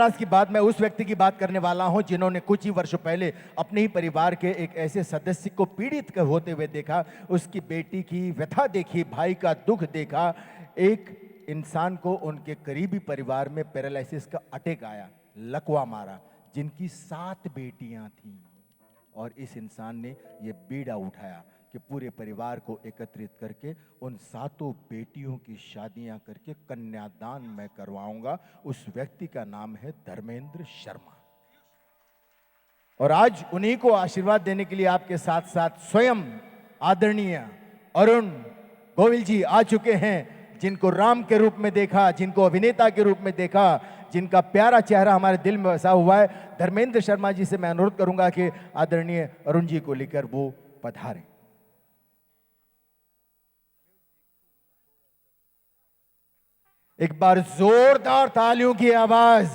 आज की बात मैं उस व्यक्ति की बात करने वाला हूं जिन्होंने कुछ ही वर्षों पहले अपने ही परिवार के एक ऐसे सदस्य को पीड़ित होते हुए देखा, उसकी बेटी की व्यथा देखी, भाई का दुख देखा। एक इंसान को उनके करीबी परिवार में पैरालिसिस का अटैक आया, लकवा मारा, जिनकी 7 बेटियां थीं। और इस इंसान ने यह बीड़ा उठाया कि पूरे परिवार को एकत्रित करके उन 7 बेटियों की शादियां करके कन्यादान मैं करवाऊंगा। उस व्यक्ति का नाम है धर्मेंद्र शर्मा। और आज उन्हीं को आशीर्वाद देने के लिए आपके साथ साथ स्वयं आदरणीय अरुण गोविल जी आ चुके हैं, जिनको राम के रूप में देखा, जिनको अभिनेता के रूप में देखा, जिनका प्यारा चेहरा हमारे दिल में बसा हुआ है। धर्मेंद्र शर्मा जी से मैं अनुरोध करूंगा कि आदरणीय अरुण जी को लेकर वो पधारें। एक बार जोरदार तालियों की आवाज।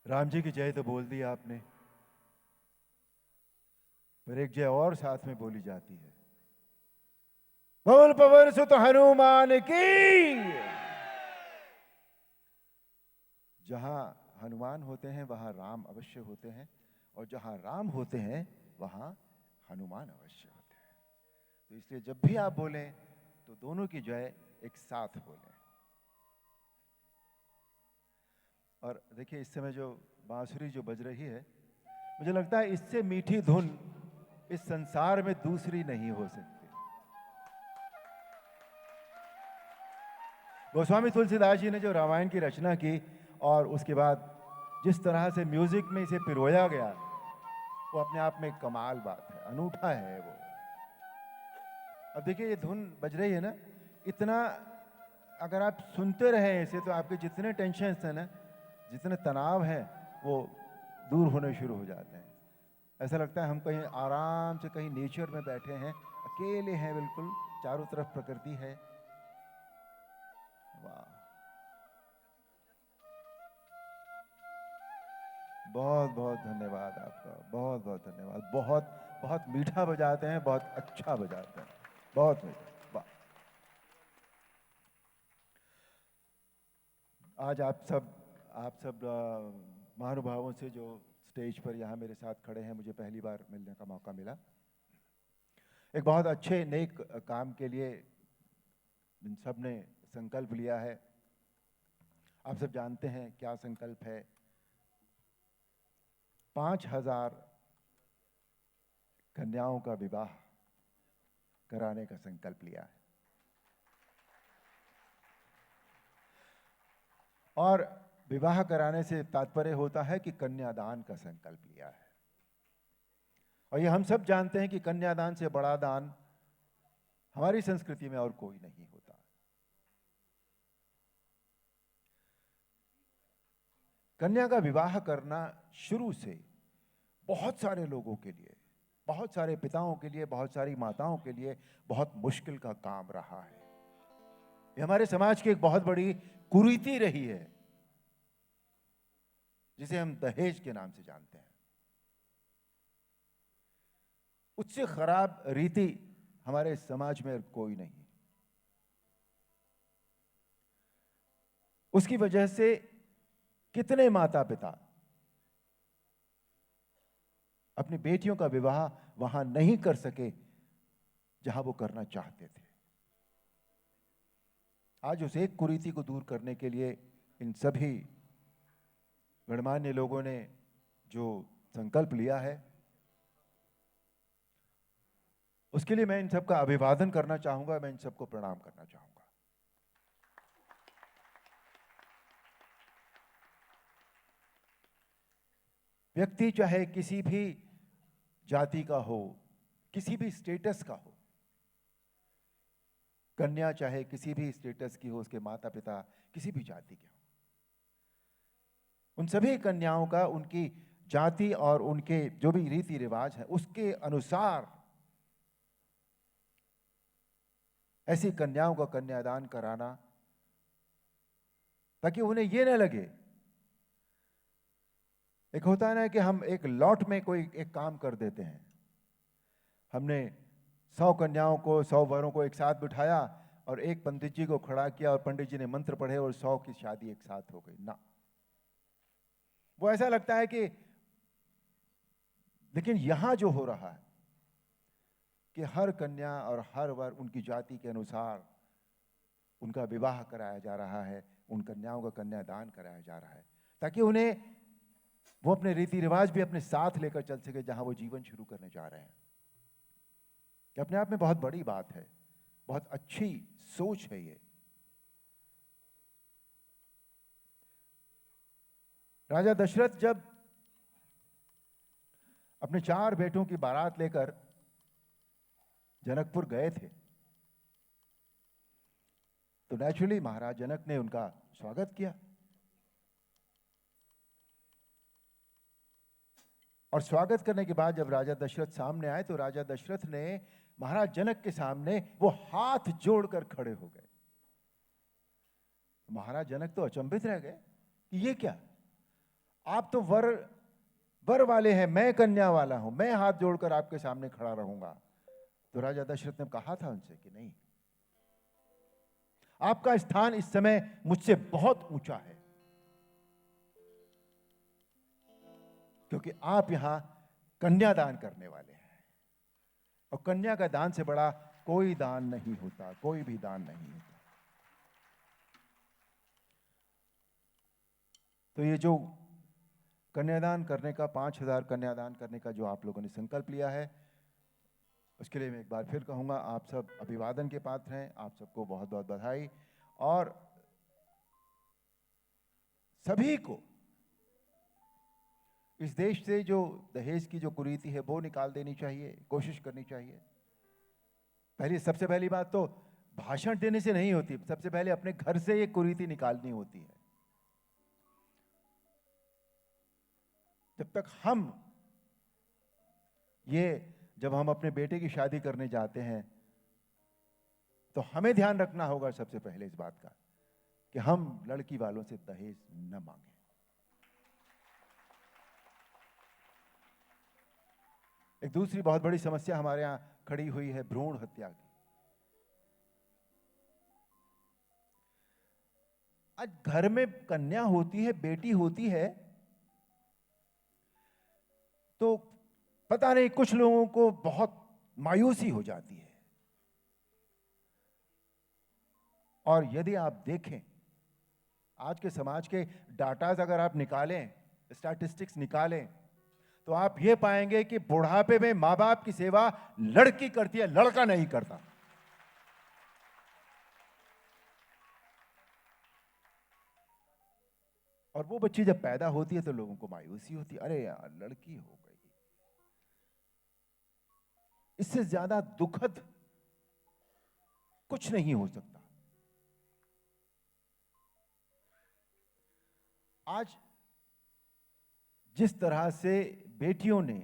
राम जी की जय तो बोल दी आपने, पर एक जय और साथ में बोली जाती है। बोल पवन सुत हनुमान की। जहां हनुमान होते हैं वहां राम अवश्य होते हैं, और जहां राम होते हैं वहां हनुमान अवश्य होते हैं। तो इसलिए जब भी आप बोलें तो दोनों की जय एक साथ बोलें। और देखिए, इस समय जो बांसुरी जो बज रही है, मुझे लगता है इससे मीठी धुन इस संसार में दूसरी नहीं हो सकती। गोस्वामी तुलसीदास जी ने जो रामायण की रचना की और उसके बाद जिस तरह से म्यूजिक में इसे पिरोया गया, वो अपने आप में कमाल बात है, अनूठा है वो। अब देखिए, ये धुन बज रही है ना, इतना अगर आप सुनते रहे इसे तो आपके जितने टेंशन हैं ना, जितने तनाव हैं, वो दूर होने शुरू हो जाते हैं। ऐसा लगता है हम कहीं आराम से कहीं नेचर में बैठे हैं, अकेले हैं, बिल्कुल चारों तरफ प्रकृति है। वाह, बहुत बहुत धन्यवाद आपका, बहुत बहुत धन्यवाद। बहुत बहुत मीठा बजाते हैं, बहुत अच्छा बजाते हैं, बहुत मीठा। वाह। आज आप सब महानुभावों से जो स्टेज पर यहाँ मेरे साथ खड़े हैं, मुझे पहली बार मिलने का मौका मिला। एक बहुत अच्छे नेक काम के लिए इन सब ने संकल्प लिया है। आप सब जानते हैं क्या संकल्प है। 5000 कन्याओं का विवाह कराने का संकल्प लिया है। और विवाह कराने से तात्पर्य होता है कि कन्यादान का संकल्प लिया है। और ये हम सब जानते हैं कि कन्यादान से बड़ा दान हमारी संस्कृति में और कोई नहीं होता। कन्या का विवाह करना शुरू से बहुत सारे लोगों के लिए, बहुत सारे पिताओं के लिए, बहुत सारी माताओं के लिए बहुत मुश्किल का काम रहा है। ये हमारे समाज की एक बहुत बड़ी कुरीति रही है, जिसे हम दहेज के नाम से जानते हैं। उससे खराब रीति हमारे समाज में कोई नहीं। उसकी वजह से कितने माता पिता अपनी बेटियों का विवाह वहां नहीं कर सके जहां वो करना चाहते थे। आज उस एक कुरीति को दूर करने के लिए इन सभी गणमान्य लोगों ने जो संकल्प लिया है, उसके लिए मैं इन सबका अभिवादन करना चाहूंगा, मैं इन सबको प्रणाम करना चाहूंगा। व्यक्ति चाहे किसी भी जाति का हो, किसी भी स्टेटस का हो, कन्या चाहे किसी भी स्टेटस की हो, उसके माता पिता किसी भी जाति के हो, उन सभी कन्याओं का उनकी जाति और उनके जो भी रीति रिवाज है उसके अनुसार ऐसी कन्याओं का कन्यादान कराना, ताकि उन्हें ये ना लगे, एक होता है ना कि हम एक लॉट में कोई एक काम कर देते हैं। हमने 100 कन्याओं को, 100 वरों को एक साथ बिठाया और एक पंडित जी को खड़ा किया और पंडित जी ने मंत्र पढ़े और 100 की शादी एक साथ हो गई ना। वो ऐसा लगता है कि, लेकिन यहां जो हो रहा है कि हर कन्या और हर वर उनकी जाति के अनुसार उनका विवाह कराया जा रहा है, उन कन्याओं का कन्यादान कराया जा रहा है, ताकि उन्हें वो अपने रीति रिवाज भी अपने साथ लेकर चल सके जहां वो जीवन शुरू करने जा रहे हैं। कि अपने आप में बहुत बड़ी बात है, बहुत अच्छी सोच है ये। राजा दशरथ जब अपने 4 बेटों की बारात लेकर जनकपुर गए थे, तो नेचुरली महाराज जनक ने उनका स्वागत किया। और स्वागत करने के बाद जब राजा दशरथ सामने आए, तो राजा दशरथ ने महाराज जनक के सामने वो हाथ जोड़कर खड़े हो गए। महाराज जनक तो अचंभित रह गए कि ये क्या, आप तो वर वाले हैं, मैं कन्या वाला हूं, मैं हाथ जोड़कर आपके सामने खड़ा रहूंगा। तो राजा दशरथ ने कहा था उनसे कि नहीं, आपका स्थान इस समय मुझसे बहुत ऊंचा है, क्योंकि आप यहां कन्यादान करने वाले हैं, और कन्या का दान से बड़ा कोई दान नहीं होता, कोई भी दान नहीं होता। तो ये जो कन्यादान करने का, 5,000 कन्यादान करने का जो आप लोगों ने संकल्प लिया है, उसके लिए मैं एक बार फिर कहूंगा, आप सब अभिवादन के पात्र हैं। आप सबको बहुत बहुत बधाई। और सभी को इस देश से जो दहेज की जो कुरीति है वो निकाल देनी चाहिए, कोशिश करनी चाहिए। सबसे पहली बात तो भाषण देने से नहीं होती, सबसे पहले अपने घर से ये कुरीति निकालनी होती है। जब हम अपने बेटे की शादी करने जाते हैं, तो हमें ध्यान रखना होगा सबसे पहले इस बात का कि हम लड़की वालों से दहेज न मांगें। एक दूसरी बहुत बड़ी समस्या हमारे यहां खड़ी हुई है भ्रूण हत्या की। आज घर में कन्या होती है, बेटी होती है, तो पता नहीं कुछ लोगों को बहुत मायूसी हो जाती है। और यदि आप देखें आज के समाज के डाटाज अगर आप निकालें, स्टैटिस्टिक्स निकालें, तो आप ये पाएंगे कि बुढ़ापे में मां बाप की सेवा लड़की करती है, लड़का नहीं करता। और वो बच्ची जब पैदा होती है तो लोगों को मायूसी होती है, अरे यार लड़की हो गई। इससे ज्यादा दुखद कुछ नहीं हो सकता। आज जिस तरह से बेटियों ने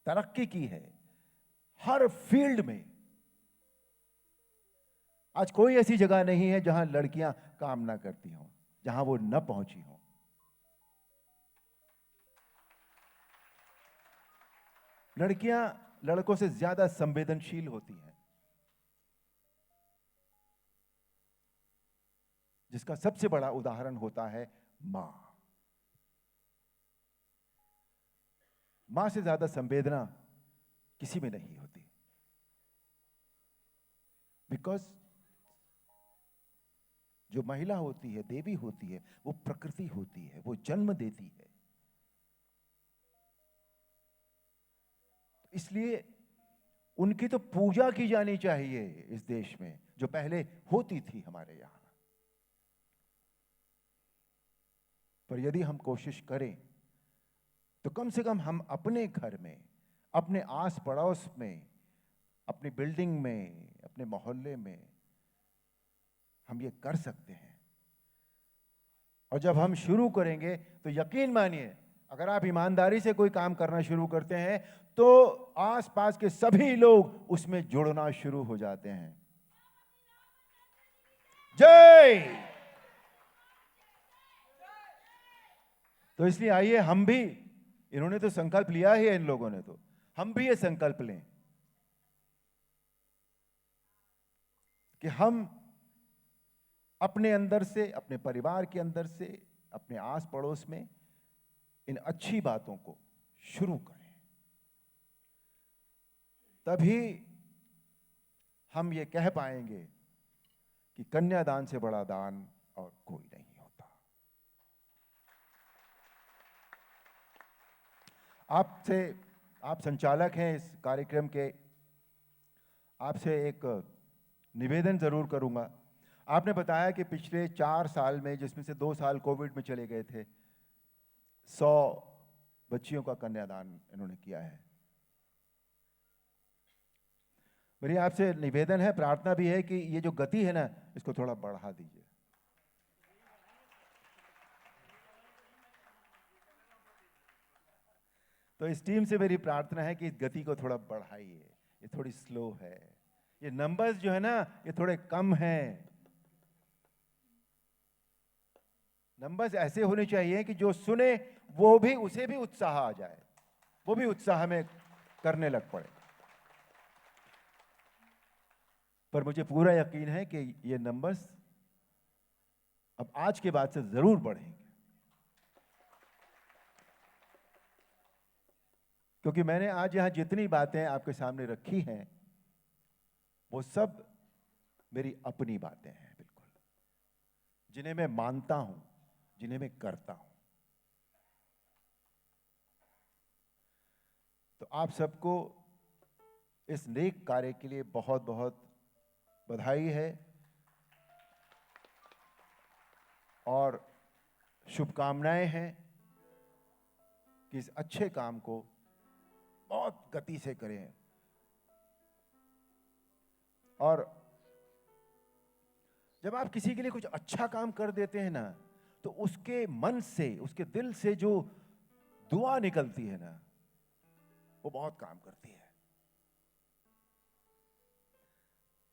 तरक्की की है हर फील्ड में, आज कोई ऐसी जगह नहीं है जहां लड़कियां काम ना करती हों, जहां वो न पहुंची हों। लड़कियां लड़कों से ज्यादा संवेदनशील होती हैं, जिसका सबसे बड़ा उदाहरण होता है मां। मां से ज्यादा संवेदना किसी में नहीं होती, बिकॉज जो महिला होती है, देवी होती है, वो प्रकृति होती है, वो जन्म देती है। इसलिए उनकी तो पूजा की जानी चाहिए इस देश में, जो पहले होती थी हमारे यहां। पर यदि हम कोशिश करें तो कम से कम हम अपने घर में, अपने आस पड़ोस में, अपनी बिल्डिंग में, अपने मोहल्ले में हम ये कर सकते हैं। और जब हम शुरू करेंगे तो यकीन मानिए, अगर आप ईमानदारी से कोई काम करना शुरू करते हैं तो आसपास के सभी लोग उसमें जुड़ना शुरू हो जाते हैं। जय। तो इसलिए आइए हम भी, इन्होंने तो संकल्प लिया ही है, इन लोगों ने तो, हम भी ये संकल्प लें कि हम अपने अंदर से, अपने परिवार के अंदर से, अपने आस पड़ोस में इन अच्छी बातों को शुरू करें। तभी हम ये कह पाएंगे कि कन्यादान से बड़ा दान और कोई नहीं होता। आपसे, आप संचालक हैं इस कार्यक्रम के, आपसे एक निवेदन जरूर करूंगा। आपने बताया कि पिछले 4 साल में, जिसमें से 2 साल कोविड में चले गए थे, 100 बच्चियों का कन्यादान इन्होंने किया है। मेरी आपसे निवेदन है, प्रार्थना भी है कि ये जो गति है ना, इसको थोड़ा बढ़ा दीजिए। तो इस टीम से मेरी प्रार्थना है कि इस गति को थोड़ा बढ़ाइए, ये थोड़ी स्लो है, ये नंबर्स जो है ना ये थोड़े कम हैं। नंबर्स ऐसे होने चाहिए कि जो सुने वो भी, उसे भी उत्साह आ जाए, वो भी उत्साह में करने लग पड़े। पर मुझे पूरा यकीन है कि ये नंबर्स अब आज के बाद से जरूर बढ़ेंगे, क्योंकि मैंने आज यहां जितनी बातें आपके सामने रखी हैं वो सब मेरी अपनी बातें हैं, बिल्कुल, जिन्हें मैं मानता हूं, जिन्हें मैं करता हूं। तो आप सबको इस नेक कार्य के लिए बहुत बहुत बधाई है और शुभकामनाएं हैं कि इस अच्छे काम को बहुत गति से करें। और जब आप किसी के लिए कुछ अच्छा काम कर देते हैं ना, तो उसके मन से, उसके दिल से जो दुआ निकलती है ना, वो बहुत काम करती है।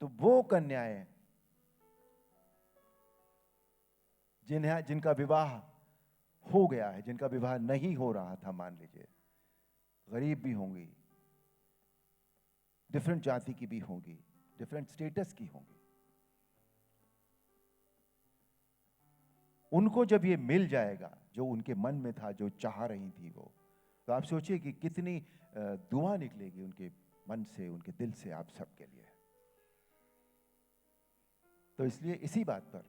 तो वो कन्याएं जिनका विवाह हो गया है, जिनका विवाह नहीं हो रहा था, मान लीजिए गरीब भी होंगी, डिफरेंट जाति की भी होंगी, डिफरेंट स्टेटस की होंगी, उनको जब ये मिल जाएगा जो उनके मन में था, जो चाह रही थी वो, तो आप सोचिए कि कितनी दुआ निकलेगी उनके मन से, उनके दिल से आप सबके लिए। तो इसलिए इसी बात पर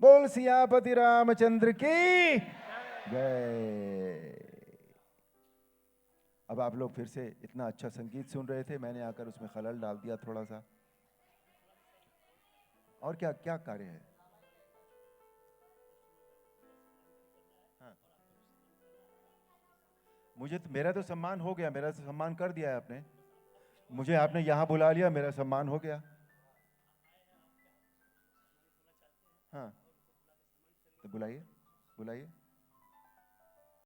बोल सियापति रामचंद्र की जय। अब आप लोग फिर से इतना अच्छा संगीत सुन रहे थे, मैंने आकर उसमें खलल डाल दिया थोड़ा सा। और क्या क्या कार्य है? हाँ, मुझे तो, मेरा तो सम्मान हो गया, मेरा तो सम्मान कर दिया है आपने, मुझे आपने यहां बुला लिया, मेरा सम्मान हो गया। हाँ, तो बुलाइए, बुलाइए।